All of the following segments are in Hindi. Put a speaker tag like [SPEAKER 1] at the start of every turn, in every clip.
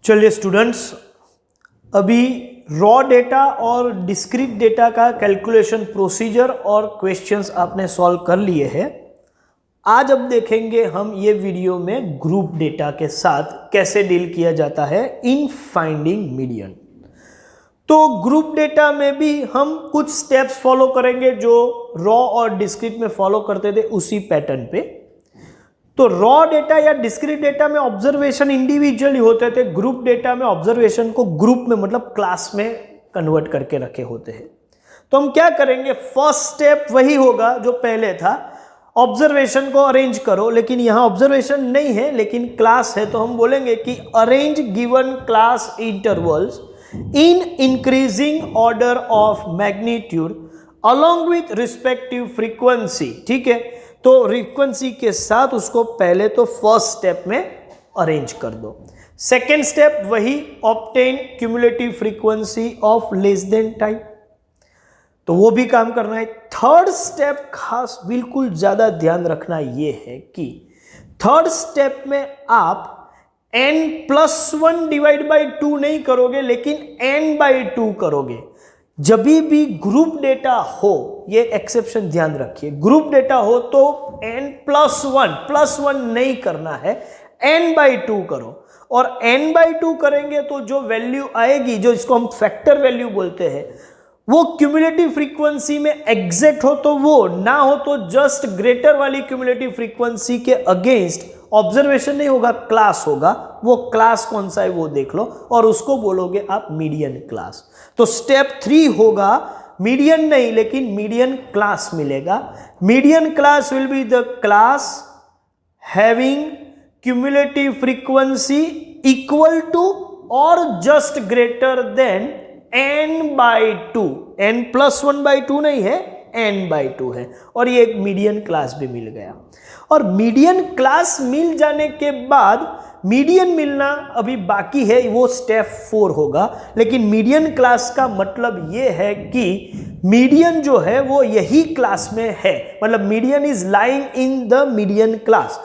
[SPEAKER 1] चलिए स्टूडेंट्स, अभी रॉ डेटा और डिस्क्रीट डेटा का कैलकुलेशन प्रोसीजर और क्वेश्चंस आपने सॉल्व कर लिए हैं। आज अब देखेंगे हम ये वीडियो में ग्रुप डेटा के साथ कैसे डील किया जाता है इन फाइंडिंग मीडियन। तो ग्रुप डेटा में भी हम कुछ स्टेप्स फॉलो करेंगे जो रॉ और डिस्क्रीट में फॉलो करते थे उसी पैटर्न पे। तो रॉ डेटा या डिस्क्रीट डेटा में ऑब्जर्वेशन इंडिविजुअली होते थे, ग्रुप डेटा में ऑब्जर्वेशन को ग्रुप में मतलब क्लास में कन्वर्ट करके रखे होते हैं। तो हम क्या करेंगे, फर्स्ट स्टेप वही होगा जो पहले था, ऑब्जर्वेशन को अरेंज करो। लेकिन यहां ऑब्जर्वेशन नहीं है लेकिन क्लास है, तो हम बोलेंगे कि arrange given class intervals in increasing order of magnitude along with respective frequency. ठीक है, तो फ्रीक्वेंसी के साथ उसको पहले तो फर्स्ट स्टेप में अरेंज कर दो। सेकेंड स्टेप वही, obtain cumulative frequency of less than type, तो वो भी काम करना है। थर्ड स्टेप खास बिल्कुल ज्यादा ध्यान रखना ये है कि थर्ड स्टेप में आप n+1 डिवाइड बाई 2 नहीं करोगे लेकिन n/2 करोगे। जब भी ग्रुप डेटा हो, ये एक्सेप्शन ध्यान रखिए, ग्रुप डेटा हो तो n+1 नहीं करना है, n/2 करो। और n/2 करेंगे तो जो वैल्यू आएगी, जो इसको हम फैक्टर वैल्यू बोलते हैं, वो क्यूमुलेटिव फ्रीक्वेंसी में एग्जैक्ट हो तो वो, ना हो तो जस्ट ग्रेटर वाली क्यूमुलेटिव फ्रीक्वेंसी के अगेंस्ट ऑब्जर्वेशन नहीं होगा, क्लास होगा। वो क्लास कौन सा है वो देख लो और उसको बोलोगे आप मीडियन क्लास। तो स्टेप 3 होगा, मीडियन नहीं लेकिन मीडियन क्लास मिलेगा। Median class will be the class having cumulative frequency equal to और just greater than n/2। n+1/2 नहीं है, n/2 है, और ये एक मीडियन क्लास भी मिल गया। और मीडियन क्लास मिल जाने के बाद मीडियन मिलना अभी बाकी है, वो स्टेप 4 होगा। लेकिन मीडियन क्लास का मतलब ये है कि मीडियन जो है वो यही क्लास में है, मतलब median is lying in the median class.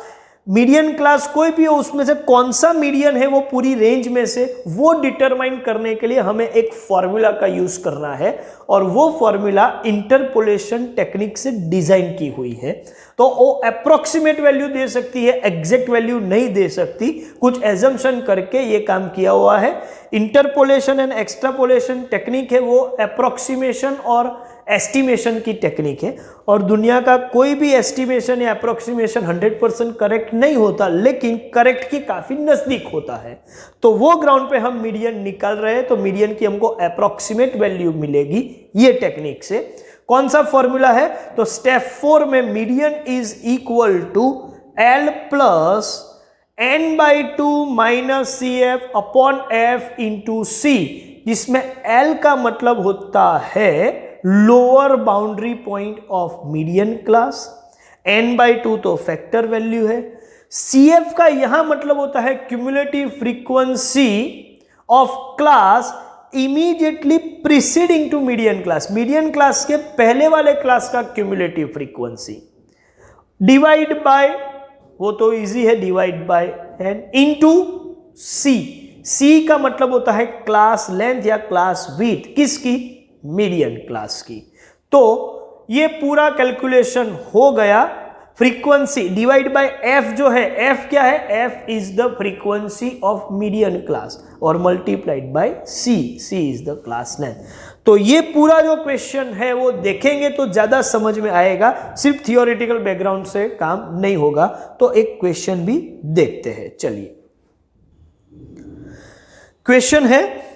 [SPEAKER 1] Median class कोई भी हो, उसमें से कौन सा मीडियन है वो पूरी रेंज में से, वो डिटरमाइन करने के लिए हमें एक फॉर्मूला का यूज करना है, और वो फॉर्मूला इंटरपोलेशन टेक्निक से डिजाइन की हुई है। तो वो अप्रोक्सीमेट वैल्यू दे सकती है, एग्जैक्ट वैल्यू नहीं दे सकती, कुछ एजम्पशन करके ये काम किया हुआ है। इंटरपोलेशन एंड एक्सट्रापोलेशन टेक्निक है, वो अप्रोक्सीमेशन और एस्टिमेशन की टेक्निक है। और दुनिया का कोई भी एस्टिमेशन या अप्रोक्सीमेशन 100% करेक्ट नहीं होता, लेकिन करेक्ट के काफी नजदीक होता है। तो वो ग्राउंड पे हम मीडियन निकाल रहे हैं, तो मीडियन की हमको अप्रोक्सीमेट वैल्यू मिलेगी ये टेक्निक से। कौन सा फॉर्मूला है, तो स्टेप 4 में median is equal to L plus n/2 minus CF upon F into C, जिसमें L का मतलब होता है lower boundary point of median class, n/2 तो फैक्टर वैल्यू है, CF का यहां मतलब होता है cumulative frequency of class immediately preceding to median class, median class के पहले वाले क्लास का क्यूमुलेटिव फ्रीक्वेंसी, डिवाइड बाय, वो तो इजी है, divide by n into C का मतलब होता है क्लास लेंथ या क्लास विड्थ, किसकी, मीडियन क्लास की। तो ये पूरा कैलकुलेशन हो गया। फ्रीक्वेंसी डिवाइड बाय f जो है, f क्या है, f is the frequency of median class, और multiplied by c is the class length. तो ये पूरा जो क्वेश्चन है वो देखेंगे तो ज्यादा समझ में आएगा, सिर्फ थियोरेटिकल बैकग्राउंड से काम नहीं होगा। तो एक क्वेश्चन भी देखते हैं, चलिए। क्वेश्चन है,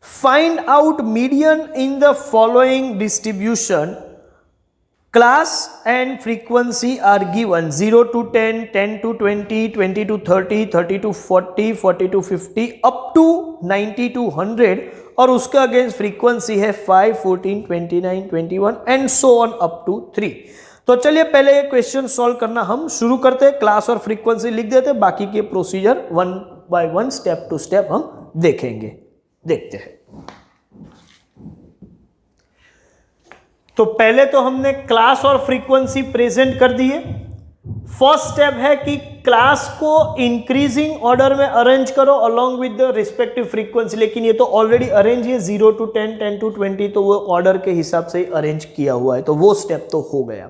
[SPEAKER 1] find out median in the following distribution. Class and frequency are given 0 to 10, 10 to 20, 20 to 30, 30 to 40, 40 to 50 up to 90 to 100, और उसका अगेंस्ट फ्रीक्वेंसी है 5, 14, 29, 21 and so on up to 3। तो चलिए पहले ये क्वेश्चन सॉल्व करना हम शुरू करते हैं, क्लास और फ्रीक्वेंसी लिख देते हैं, बाकी के procedure 1 by 1 step to step हम देखेंगे, देखते हैं। तो पहले तो हमने क्लास और फ्रीक्वेंसी प्रेजेंट कर दिए। फर्स्ट स्टेप है कि क्लास को इंक्रीजिंग ऑर्डर में अरेंज करो along with the respective frequency, लेकिन ये तो ऑलरेडी अरेंज है 0 to 10, 10 to 20, तो वो ऑर्डर के हिसाब से ही अरेंज किया हुआ है, तो वो स्टेप तो हो गया।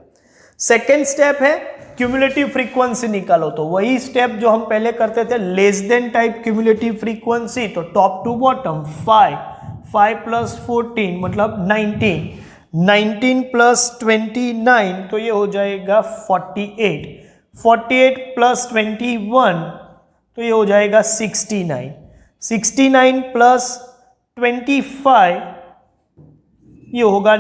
[SPEAKER 1] सेकेंड स्टेप है क्यूमुलेटिव फ्रीक्वेंसी निकालो, तो वही स्टेप जो हम पहले करते थे, less than type cumulative frequency, तो टॉप टू बॉटम 5 प्लस 14 मतलब 19 प्लस 29, तो ये हो जाएगा 48 प्लस 21, तो ये हो जाएगा 69 प्लस 25, ये होगा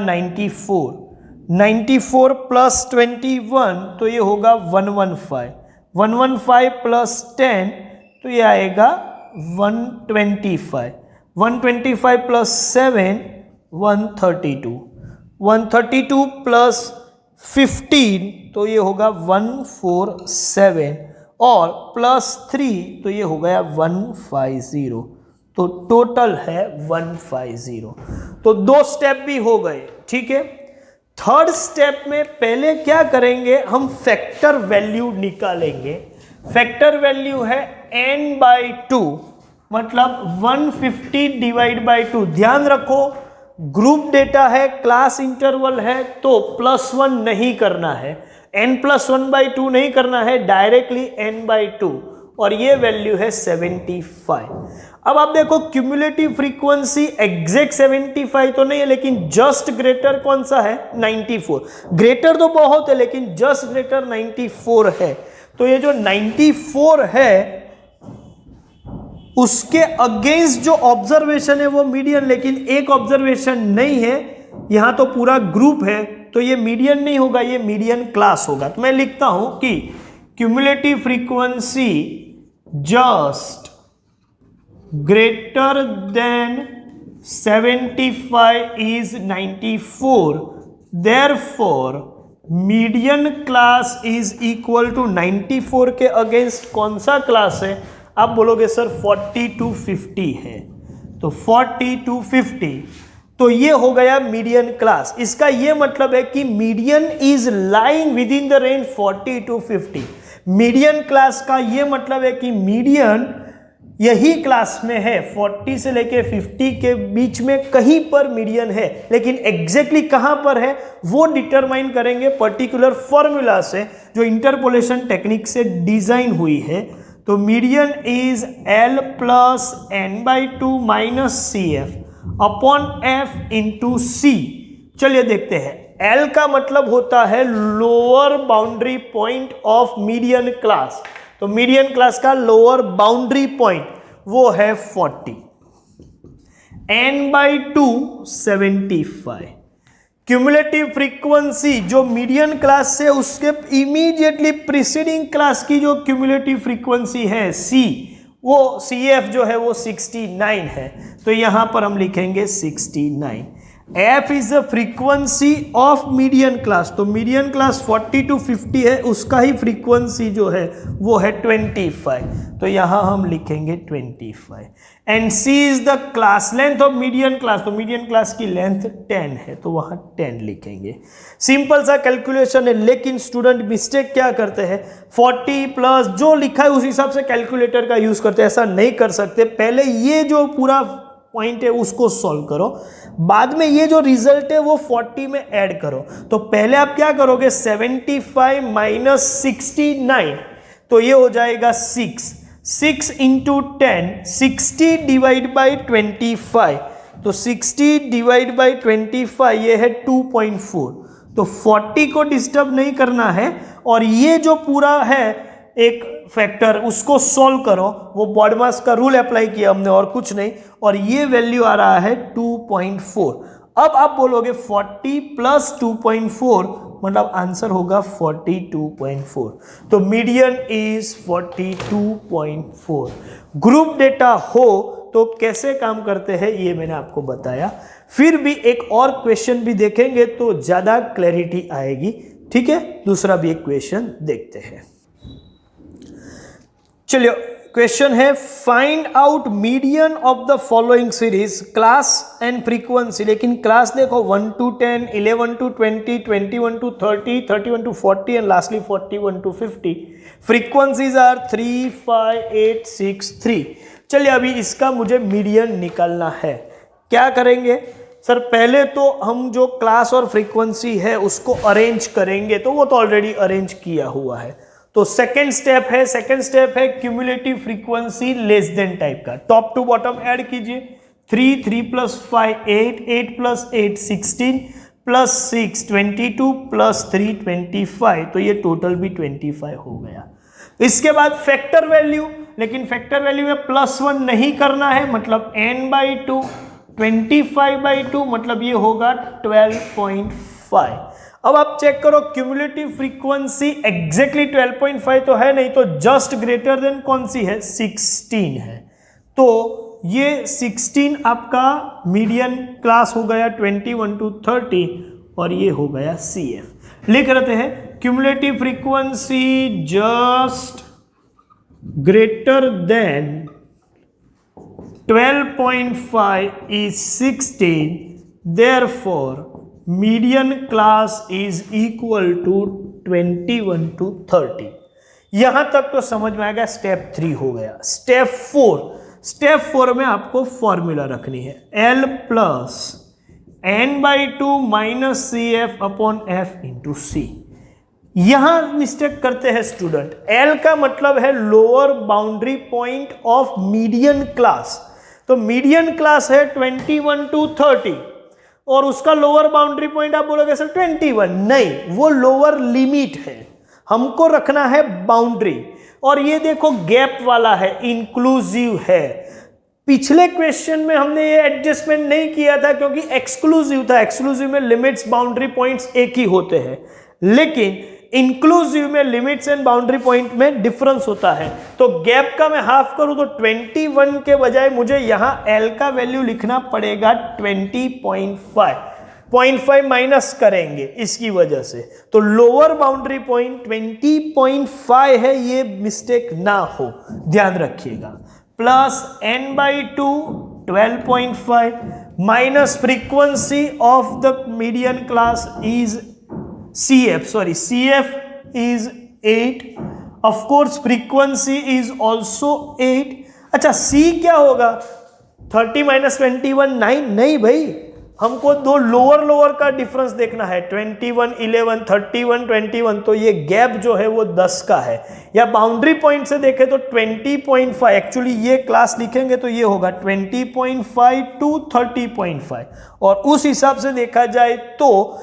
[SPEAKER 1] 94 प्लस 21, तो ये होगा 115 प्लस 10, तो ये आएगा 125 प्लस 7 132 प्लस 15, तो ये होगा 147 और प्लस 3, तो ये हो गया 150, तो टोटल है 150। तो 2 स्टेप भी हो गए, ठीक है। थर्ड स्टेप में पहले क्या करेंगे, हम फैक्टर वैल्यू निकालेंगे। फैक्टर वैल्यू है n/2 मतलब 150 डिवाइड बाई 2। ध्यान रखो ग्रुप डेटा है, क्लास इंटरवल है, तो +1 नहीं करना है, n+1/2 नहीं करना है, डायरेक्टली n/2, और ये वैल्यू है 75। अब आप देखो क्यूमुलेटिव फ्रीक्वेंसी एग्जैक्ट 75 तो नहीं है, लेकिन जस्ट ग्रेटर कौन सा है, 94। ग्रेटर तो बहुत है, लेकिन जस्ट ग्रेटर 94 है। तो ये जो 94 है उसके अगेंस्ट जो ऑब्जर्वेशन है वो मीडियन, लेकिन एक ऑब्जर्वेशन नहीं है, यहां तो पूरा ग्रुप है, तो ये मीडियन नहीं होगा, ये मीडियन क्लास होगा। तो मैं लिखता हूं कि cumulative frequency just greater than 75 is 94, therefore median class is equal to 94 के अगेंस्ट कौन सा क्लास है, आप बोलोगे सर 40 to 50 है, तो 40 to 50, तो ये हो गया मीडियन क्लास। इसका ये मतलब है कि median is lying with in the range 40 to 50। Median class का ये मतलब है कि मीडियन यही क्लास में है, 40 से लेके 50 के बीच में कहीं पर मीडियन है, लेकिन एग्जैक्टली कहां पर है वो डिटरमाइन करेंगे पर्टिकुलर फॉर्मूला से जो इंटरपोलेशन टेक्निक से डिजाइन हुई है। तो median is L plus n/2 minus CF upon F into C। चलिए देखते हैं, L का मतलब होता है lower boundary point of median class, तो मीडियन क्लास का लोअर बाउंड्री पॉइंट वो है 40, n/2 75। क्यूमुलेटिव फ्रीक्वेंसी जो मीडियन क्लास से उसके इमीडिएटली प्रीसीडिंग क्लास की जो क्यूमुलेटिव फ्रीक्वेंसी है C, वो CF जो है वो 69 है, तो यहां पर हम लिखेंगे 69। F is the frequency of median class, तो मीडियन क्लास 40 to 50 है, उसका ही फ्रीक्वेंसी जो है वो है 25, तो यहां हम लिखेंगे 25। And C is the class length of median class, तो मीडियन क्लास की लेंथ 10 है, तो वहां 10 लिखेंगे। सिंपल सा कैलकुलेशन है, लेकिन स्टूडेंट मिस्टेक क्या करते हैं, 40 प्लस जो लिखा है उस हिसाब से कैलकुलेटर का यूज करते हैं। ऐसा नहीं कर सकते, पहले ये जो पूरा पॉइंट है उसको सॉल्व करो, बाद में ये जो रिजल्ट है वो 40 में ऐड करो। तो पहले आप क्या करोगे, 75 माइनस 69, तो ये हो जाएगा 6 इंटू 10, 60 डिवाइड बाई 25, तो 60 डिवाइड बाई 25 ये है 2.4, तो 40 को डिस्टर्ब नहीं करना है, और ये जो पूरा है एक फैक्टर उसको सॉल्व करो, वो बॉडमास का रूल अप्लाई किया हमने और कुछ नहीं, और ये वैल्यू आ रहा है 2.4। अब आप बोलोगे 40 प्लस 2.4 मतलब आंसर होगा 42.4, तो मीडियन इज 42.4। ग्रुप डेटा हो तो कैसे काम करते हैं ये मैंने आपको बताया, फिर भी एक और क्वेश्चन भी देखेंगे तो ज्यादा क्लैरिटी आएगी, ठीक है। दूसरा भी एक क्वेश्चन देखते हैं। चलिए क्वेश्चन है find out median of the following series class and frequency, लेकिन क्लास देखो 1 to 10, 11 to 20, 21 to 30, 31 to 40 and lastly 41 to 50. Frequencies are 3, 5, 8, 6, 3. चलिए अभी इसका मुझे मीडियन निकालना है. क्या करेंगे सर? पहले तो हम जो क्लास और फ्रीक्वेंसी है उसको अरेंज करेंगे, तो वो तो ऑलरेडी अरेंज किया हुआ है. तो सेकेंड स्टेप है cumulative frequency less than type का. टॉप टू बॉटम ऐड कीजिए. 3, 3 + 5 8, 8 + 8 16 + 6 22 + 3 25. तो ये टोटल भी 25 हो गया. इसके बाद फैक्टर वैल्यू, लेकिन फैक्टर वैल्यू में +1 नहीं करना है, मतलब n/2 25/2 मतलब ये होगा 12.5. अब आप चेक करो क्यूमुलेटिव फ्रीक्वेंसी एग्जैक्टली 12.5 तो है नहीं, तो जस्ट ग्रेटर देन कौन सी है? 16 है. तो ये 16 आपका मीडियन क्लास हो गया 21 to 30 और ये हो गया CF. लिख रहते हैं cumulative frequency just greater then 12.5 is 16, therefore median class is equal to 21 to 30. यहां तक तो समझ में आएगा. स्टेप 3 हो गया. स्टेप 4 में आपको फॉर्मूला रखनी है L + n/2 - CF/F × C. यहां मिस्टेक करते हैं स्टूडेंट. L का मतलब है lower boundary point of median class. तो मीडियन क्लास है 21 to 30 और उसका लोअर बाउंड्री पॉइंट आप बोलोगे सर 21. नहीं, वो लोअर लिमिट है, हमको रखना है बाउंड्री. और ये देखो गैप वाला है, इंक्लूसिव है. पिछले क्वेश्चन में हमने ये एडजस्टमेंट नहीं किया था क्योंकि एक्सक्लूसिव था. एक्सक्लूसिव में लिमिट्स बाउंड्री पॉइंट्स एक ही होते हैं, लेकिन इंक्लूसिव में लिमिट्स एंड बाउंड्री पॉइंट में डिफरेंस होता है. तो गैप का मैं हाफ करूं तो 21 के बजाय मुझे यहां L का वैल्यू लिखना पड़ेगा 20.5. 0.5 माइनस करेंगे इसकी वजह से, तो लोअर बाउंड्री पॉइंट 20.5 है. ये मिस्टेक ना हो, ध्यान रखिएगा. Plus n/2 12.5 minus frequency of the median class is CF is 8. Of course frequency is also 8. अच्छा C क्या होगा? 30 - 21 9. नहीं भाई, हमको दो लोअर का डिफरेंस देखना है. 21 11 31 21. तो ये गैप जो है वो 10 का है. या बाउंड्री पॉइंट से देखें तो 20.5. एक्चुअली ये क्लास लिखेंगे तो ये होगा 20.5 to 30.5 और उस हिसाब से देखा जाए तो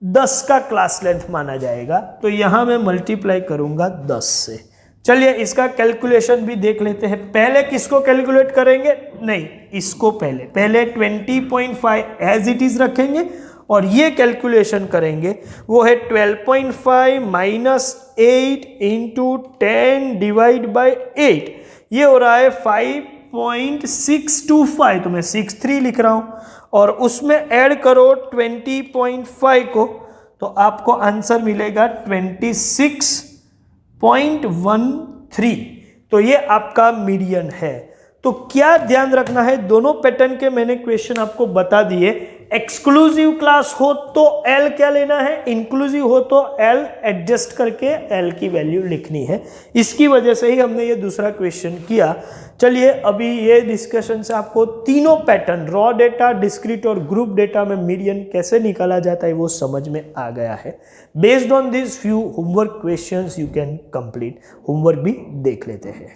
[SPEAKER 1] 10 का क्लास लेंथ माना जाएगा. तो यहां मैं मल्टीप्लाई करूंगा 10 से. चलिए इसका कैलकुलेशन भी देख लेते हैं. पहले किसको कैलकुलेट करेंगे? नहीं, इसको पहले 20.5 एज इट इज रखेंगे और ये कैलकुलेशन करेंगे. वो है 12.5 - 8 × 10 / 8. ये हो रहा है 5.625. तो मैं 63 लिख रहा हूं और उसमें ऐड करो 20.5 को, तो आपको आंसर मिलेगा 26.13. तो ये आपका मीडियन है. तो क्या ध्यान रखना है, दोनों पैटर्न के मैंने क्वेश्चन आपको बता दिए. एक्सक्लूसिव क्लास हो तो L क्या लेना है, इंक्लूसिव हो तो L एडजस्ट करके L की वैल्यू लिखनी है. इसकी वजह से ही हमने ये दूसरा क्वेश्चन किया. चलिए अभी ये डिस्कशन से आपको तीनों पैटर्न, रॉ डेटा, डिस्क्रीट और ग्रुप डेटा में मीडियन कैसे निकाला जाता है वो समझ में आ गया है. Based on this few homework questions you can complete. Homework भी देख लेते हैं.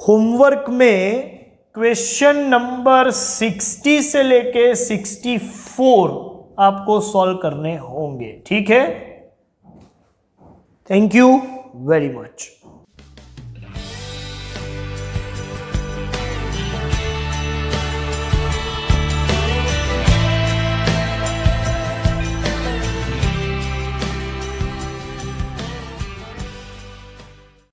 [SPEAKER 1] होमवर्क में क्वेश्चन नंबर 60 से लेके 64 आपको सॉल्व करने होंगे. ठीक है, थैंक यू वेरी मच.